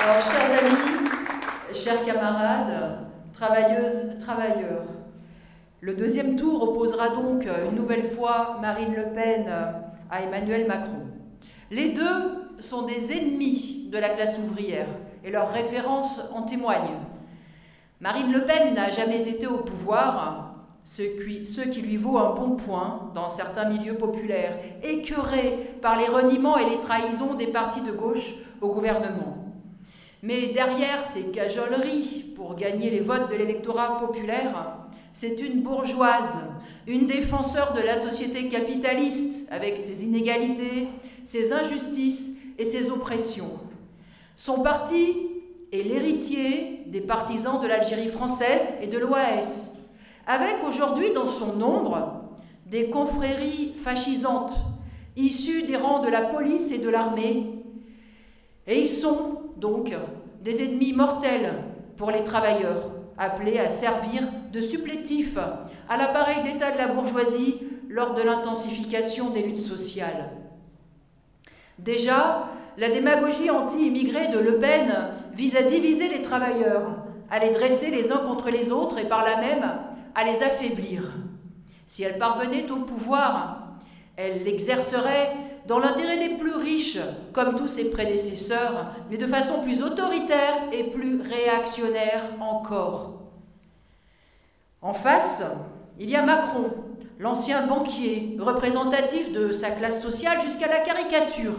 Alors, chers amis, chers camarades, travailleuses, travailleurs, le deuxième tour opposera donc une nouvelle fois Marine Le Pen à Emmanuel Macron. Les deux sont des ennemis de la classe ouvrière et leurs références en témoignent. Marine Le Pen n'a jamais été au pouvoir, ce qui lui vaut un bon point dans certains milieux populaires, écœurés par les reniements et les trahisons des partis de gauche au gouvernement. Mais derrière ces cajoleries pour gagner les votes de l'électorat populaire, c'est une bourgeoise, une défenseure de la société capitaliste avec ses inégalités, ses injustices et ses oppressions. Son parti est l'héritier des partisans de l'Algérie française et de l'OAS, avec aujourd'hui dans son nombre des confréries fascisantes issues des rangs de la police et de l'armée. Et ils sont donc des ennemis mortels pour les travailleurs, appelés à servir de supplétifs à l'appareil d'État de la bourgeoisie lors de l'intensification des luttes sociales. Déjà, la démagogie anti-immigrée de Le Pen vise à diviser les travailleurs, à les dresser les uns contre les autres et par là même à les affaiblir. Si elle parvenait au pouvoir, elle l'exercerait dans l'intérêt des plus riches, comme tous ses prédécesseurs, mais de façon plus autoritaire et plus réactionnaire encore. En face, il y a Macron, l'ancien banquier, représentatif de sa classe sociale jusqu'à la caricature,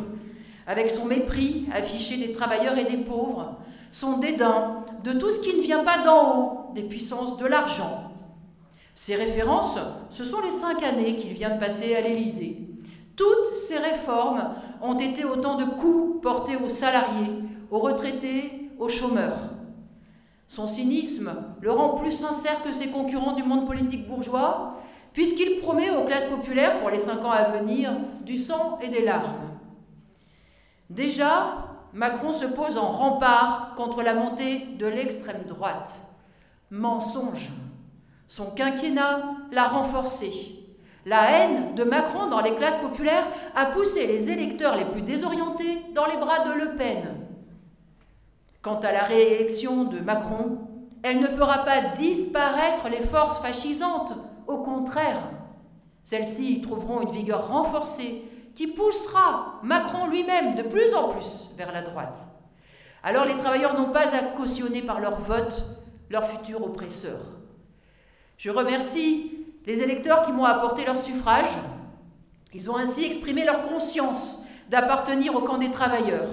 avec son mépris affiché des travailleurs et des pauvres, son dédain de tout ce qui ne vient pas d'en haut, des puissances de l'argent. Ses références, ce sont les 5 années qu'il vient de passer à l'Élysée. Toutes ces réformes ont été autant de coups portés aux salariés, aux retraités, aux chômeurs. Son cynisme le rend plus sincère que ses concurrents du monde politique bourgeois, puisqu'il promet aux classes populaires, pour les 5 ans à venir, du sang et des larmes. Déjà, Macron se pose en rempart contre la montée de l'extrême droite. Mensonge. Son quinquennat l'a renforcé. La haine de Macron dans les classes populaires a poussé les électeurs les plus désorientés dans les bras de Le Pen. Quant à la réélection de Macron, elle ne fera pas disparaître les forces fascisantes. Au contraire, celles-ci y trouveront une vigueur renforcée qui poussera Macron lui-même de plus en plus vers la droite. Alors les travailleurs n'ont pas à cautionner par leur vote leur futur oppresseur. Je remercie les électeurs qui m'ont apporté leur suffrage. Ils ont ainsi exprimé leur conscience d'appartenir au camp des travailleurs.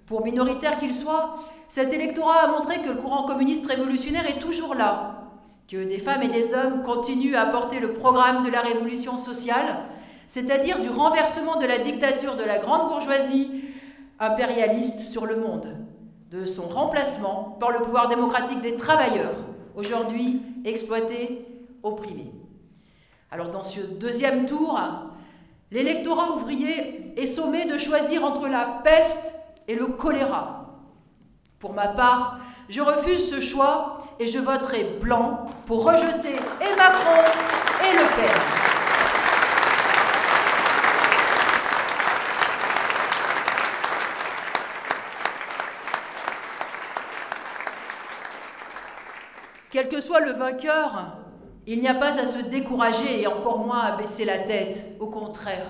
Pour minoritaire qu'il soit, cet électorat a montré que le courant communiste révolutionnaire est toujours là, que des femmes et des hommes continuent à porter le programme de la révolution sociale, c'est-à-dire du renversement de la dictature de la grande bourgeoisie impérialiste sur le monde, de son remplacement par le pouvoir démocratique des travailleurs, aujourd'hui exploités, opprimés. Alors dans ce deuxième tour, l'électorat ouvrier est sommé de choisir entre la peste et le choléra. Pour ma part, je refuse ce choix et je voterai blanc pour rejeter et Macron et Le Pen. Quel que soit le vainqueur, il n'y a pas à se décourager et encore moins à baisser la tête. Au contraire,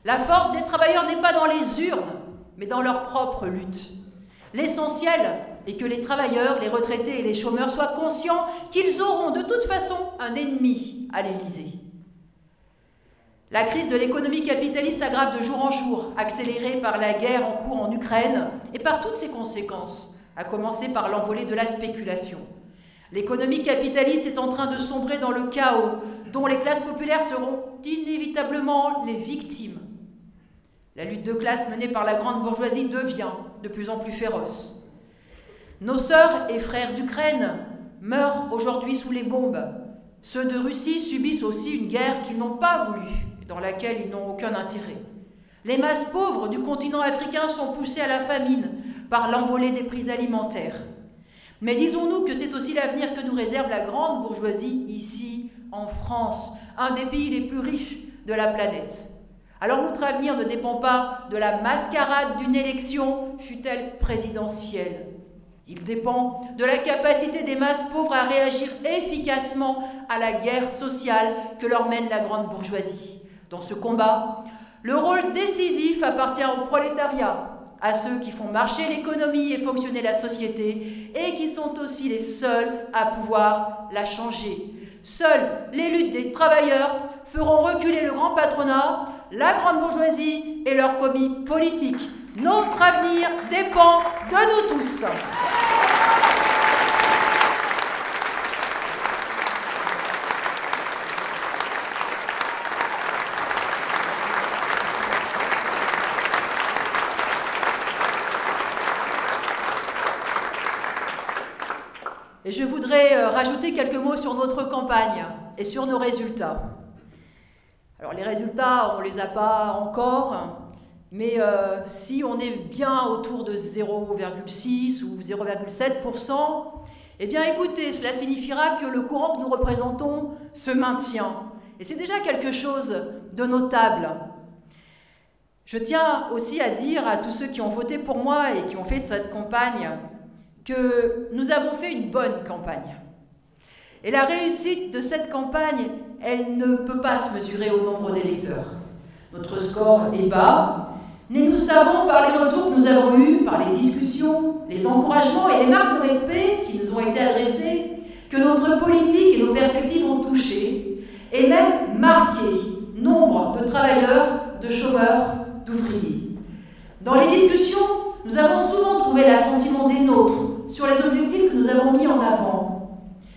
la force des travailleurs n'est pas dans les urnes, mais dans leur propre lutte. L'essentiel est que les travailleurs, les retraités et les chômeurs soient conscients qu'ils auront de toute façon un ennemi à l'Élysée. La crise de l'économie capitaliste s'aggrave de jour en jour, accélérée par la guerre en cours en Ukraine et par toutes ses conséquences, à commencer par l'envolée de la spéculation. L'économie capitaliste est en train de sombrer dans le chaos, dont les classes populaires seront inévitablement les victimes. La lutte de classe menée par la grande bourgeoisie devient de plus en plus féroce. Nos sœurs et frères d'Ukraine meurent aujourd'hui sous les bombes. Ceux de Russie subissent aussi une guerre qu'ils n'ont pas voulu et dans laquelle ils n'ont aucun intérêt. Les masses pauvres du continent africain sont poussées à la famine par l'envolée des prix alimentaires. Mais disons-nous que c'est aussi l'avenir que nous réserve la grande bourgeoisie ici, en France, un des pays les plus riches de la planète. Alors notre avenir ne dépend pas de la mascarade d'une élection, fût-elle présidentielle. Il dépend de la capacité des masses pauvres à réagir efficacement à la guerre sociale que leur mène la grande bourgeoisie. Dans ce combat, le rôle décisif appartient au prolétariat, à ceux qui font marcher l'économie et fonctionner la société et qui sont aussi les seuls à pouvoir la changer. Seules les luttes des travailleurs feront reculer le grand patronat, la grande bourgeoisie et leurs commis politiques. Notre avenir dépend de nous tous. Et je voudrais rajouter quelques mots sur notre campagne et sur nos résultats. Alors les résultats, on ne les a pas encore, mais si on est bien autour de 0,6 ou 0,7%, eh bien écoutez, cela signifiera que le courant que nous représentons se maintient. Et c'est déjà quelque chose de notable. Je tiens aussi à dire à tous ceux qui ont voté pour moi et qui ont fait cette campagne que nous avons fait une bonne campagne. Et la réussite de cette campagne, elle ne peut pas se mesurer au nombre d'électeurs. Notre score est bas, mais nous savons par les retours que nous avons eus, par les discussions, les encouragements et les marques de respect qui nous ont été adressées, que notre politique et nos perspectives ont touché et même marqué nombre de travailleurs, de chômeurs, d'ouvriers. Dans les discussions, nous avons souvent trouvé l'assentiment des nôtres sur les objectifs que nous avons mis en avant.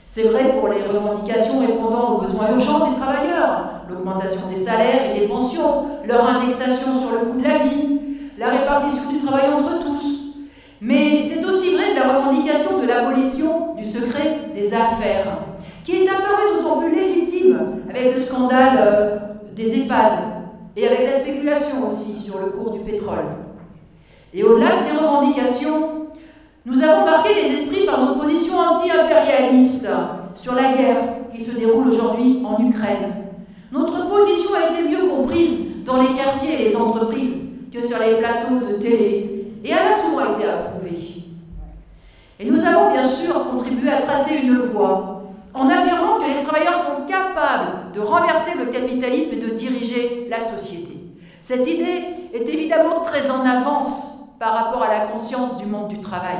C'est vrai pour les revendications répondant aux besoins urgents des travailleurs, l'augmentation des salaires et des pensions, leur indexation sur le coût de la vie, la répartition du travail entre tous. Mais c'est aussi vrai de la revendication de l'abolition du secret des affaires, qui est apparu d'autant plus légitime avec le scandale des EHPAD et avec la spéculation aussi sur le cours du pétrole. Et au-delà de ces revendications, nous avons marqué les esprits par notre position anti-impérialiste sur la guerre qui se déroule aujourd'hui en Ukraine. Notre position a été mieux comprise dans les quartiers et les entreprises que sur les plateaux de télé, et elle a souvent été approuvée. Et nous avons bien sûr contribué à tracer une voie en affirmant que les travailleurs sont capables de renverser le capitalisme et de diriger la société. Cette idée est évidemment très en avance par rapport à la conscience du monde du travail.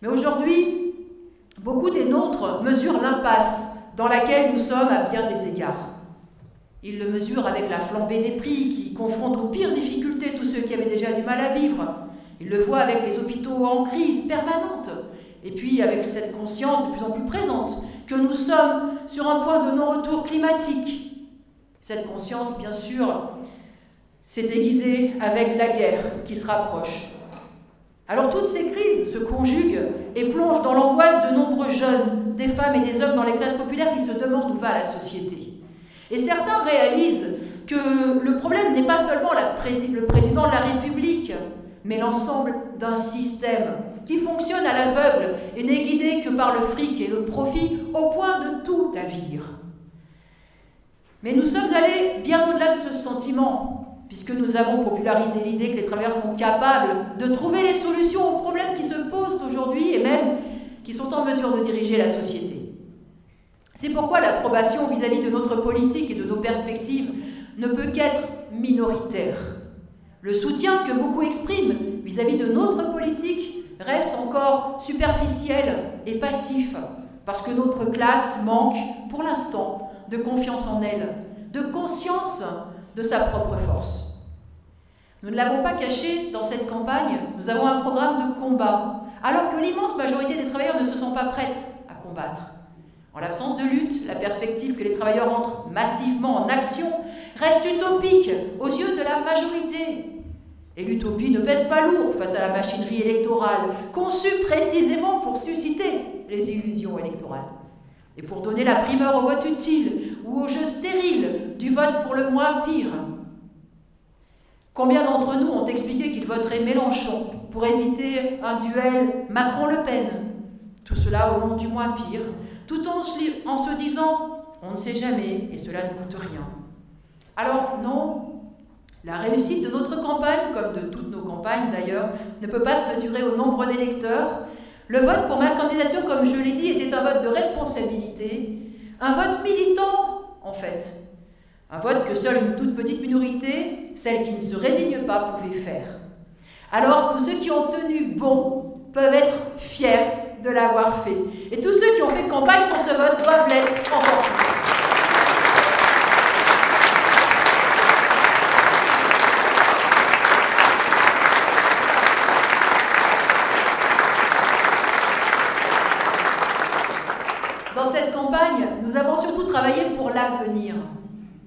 Mais aujourd'hui, beaucoup des nôtres mesurent l'impasse dans laquelle nous sommes à bien des égards. Ils le mesurent avec la flambée des prix qui confronte aux pires difficultés tous ceux qui avaient déjà du mal à vivre. Ils le voient avec les hôpitaux en crise permanente. Et puis avec cette conscience de plus en plus présente que nous sommes sur un point de non-retour climatique. Cette conscience, bien sûr, s'est aiguisée avec la guerre qui se rapproche. Alors toutes ces crises se conjuguent et plongent dans l'angoisse de nombreux jeunes, des femmes et des hommes dans les classes populaires qui se demandent où va la société. Et certains réalisent que le problème n'est pas seulement le président de la République, mais l'ensemble d'un système qui fonctionne à l'aveugle et n'est guidé que par le fric et le profit au point de tout avilir. Mais nous sommes allés bien au-delà de ce sentiment, puisque nous avons popularisé l'idée que les travailleurs sont capables de trouver les solutions aux problèmes qui se posent aujourd'hui et même qui sont en mesure de diriger la société. C'est pourquoi l'approbation vis-à-vis de notre politique et de nos perspectives ne peut qu'être minoritaire. Le soutien que beaucoup expriment vis-à-vis de notre politique reste encore superficiel et passif, parce que notre classe manque, pour l'instant, de confiance en elle, de conscience de sa propre force. Nous ne l'avons pas caché dans cette campagne, nous avons un programme de combat, alors que l'immense majorité des travailleurs ne se sont pas prêtes à combattre. En l'absence de lutte, la perspective que les travailleurs entrent massivement en action reste utopique aux yeux de la majorité. Et l'utopie ne pèse pas lourd face à la machinerie électorale, conçue précisément pour susciter les illusions électorales. Et pour donner la primeur au vote utile ou au jeu stérile du vote pour le moins pire. Combien d'entre nous ont expliqué qu'ils voteraient Mélenchon pour éviter un duel Macron-Le Pen? Tout cela au nom du moins pire, tout en se disant « on ne sait jamais et cela ne coûte rien ». Alors non, La réussite de notre campagne, comme de toutes nos campagnes d'ailleurs, ne peut pas se mesurer au nombre d'électeurs. Le vote pour ma candidature, comme je l'ai dit, était un vote de responsabilité, un vote militant en fait. Un vote que seule une toute petite minorité, celle qui ne se résigne pas, pouvait faire. Alors tous ceux qui ont tenu bon peuvent être fiers de l'avoir fait. Et tous ceux qui ont fait campagne pour ce vote doivent l'être encore plus. Dans cette campagne, nous avons surtout travaillé pour l'avenir.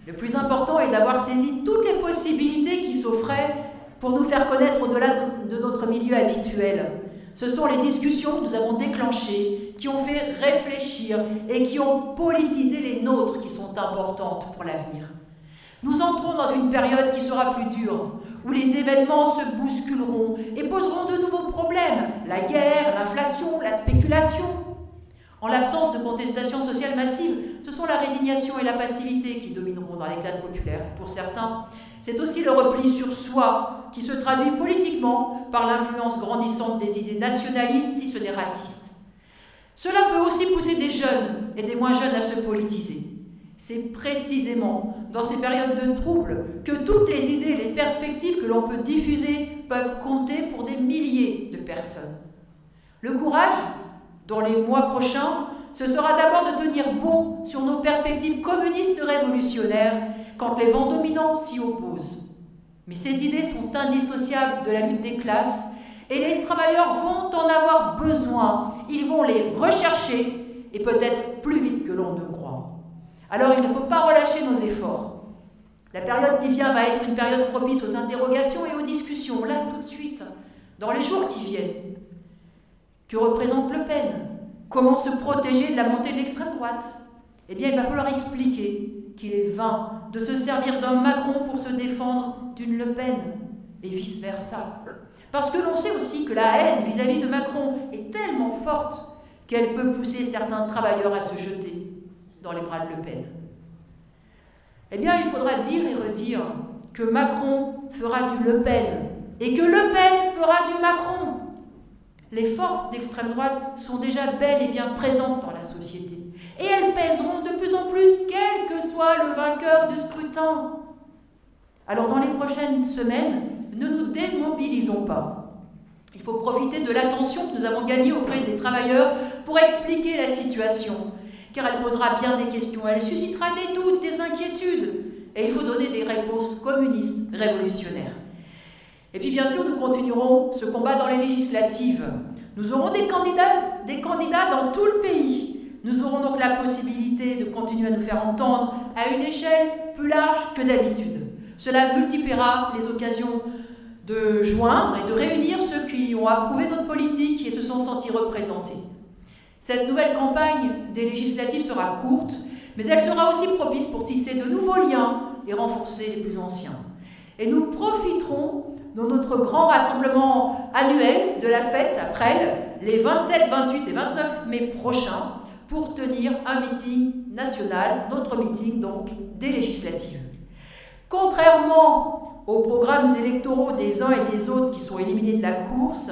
Le plus important est d'avoir saisi toutes les possibilités qui s'offraient pour nous faire connaître au-delà de notre milieu habituel. Ce sont les discussions que nous avons déclenchées, qui ont fait réfléchir et qui ont politisé les nôtres qui sont importantes pour l'avenir. Nous entrons dans une période qui sera plus dure, où les événements se bousculeront et poseront de nouveaux problèmes, la guerre, l'inflation, la spéculation. En l'absence de contestation sociale massive, ce sont la résignation et la passivité qui domineront dans les classes populaires. Pour certains, c'est aussi le repli sur soi qui se traduit politiquement par l'influence grandissante des idées nationalistes, si ce n'est racistes. Cela peut aussi pousser des jeunes et des moins jeunes à se politiser. C'est précisément dans ces périodes de troubles que toutes les idées et les perspectives que l'on peut diffuser peuvent compter pour des milliers de personnes. Le courage, dans les mois prochains, ce sera d'abord de tenir bon sur nos perspectives communistes révolutionnaires quand les vents dominants s'y opposent. Mais ces idées sont indissociables de la lutte des classes et les travailleurs vont en avoir besoin. Ils vont les rechercher et peut-être plus vite que l'on ne croit. Alors il ne faut pas relâcher nos efforts. La période qui vient va être une période propice aux interrogations et aux discussions, là tout de suite, dans les jours qui viennent. Que représente Le Pen? Comment se protéger de la montée de l'extrême droite? Eh bien, il va falloir expliquer qu'il est vain de se servir d'un Macron pour se défendre d'une Le Pen, et vice-versa. Parce que l'on sait aussi que la haine vis-à-vis de Macron est tellement forte qu'elle peut pousser certains travailleurs à se jeter dans les bras de Le Pen. Eh bien, il faudra dire et redire que Macron fera du Le Pen, et que Le Pen fera du Macron. Les forces d'extrême droite sont déjà bel et bien présentes dans la société. Et elles pèseront de plus en plus, quel que soit le vainqueur du scrutin. Alors dans les prochaines semaines, ne nous démobilisons pas. Il faut profiter de l'attention que nous avons gagnée auprès des travailleurs pour expliquer la situation, car elle posera bien des questions, elle suscitera des doutes, des inquiétudes, et il faut donner des réponses communistes révolutionnaires. Et puis bien sûr, nous continuerons ce combat dans les législatives. Nous aurons des candidats dans tout le pays. Nous aurons donc la possibilité de continuer à nous faire entendre à une échelle plus large que d'habitude. Cela multipliera les occasions de joindre et de réunir ceux qui ont approuvé notre politique et se sont sentis représentés. Cette nouvelle campagne des législatives sera courte, mais elle sera aussi propice pour tisser de nouveaux liens et renforcer les plus anciens. Et nous profiterons de notre grand rassemblement annuel de la fête à Presles, les 27, 28 et 29 mai prochains, pour tenir un meeting national, notre meeting donc des législatives. Contrairement aux programmes électoraux des uns et des autres qui sont éliminés de la course,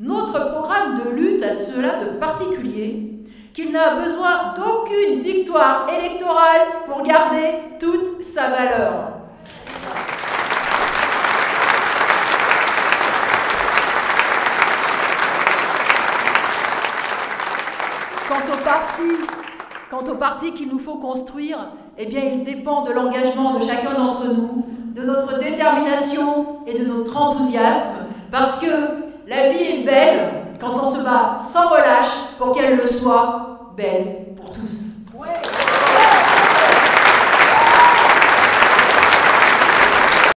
notre programme de lutte a cela de particulier qu'il n'a besoin d'aucune victoire électorale pour garder toute sa valeur. Quant au parti qu'il nous faut construire, eh bien, il dépend de l'engagement de chacun d'entre nous, de notre détermination et de notre enthousiasme, parce que la vie est belle quand on se bat sans relâche pour qu'elle le soit belle pour tous. Ouais.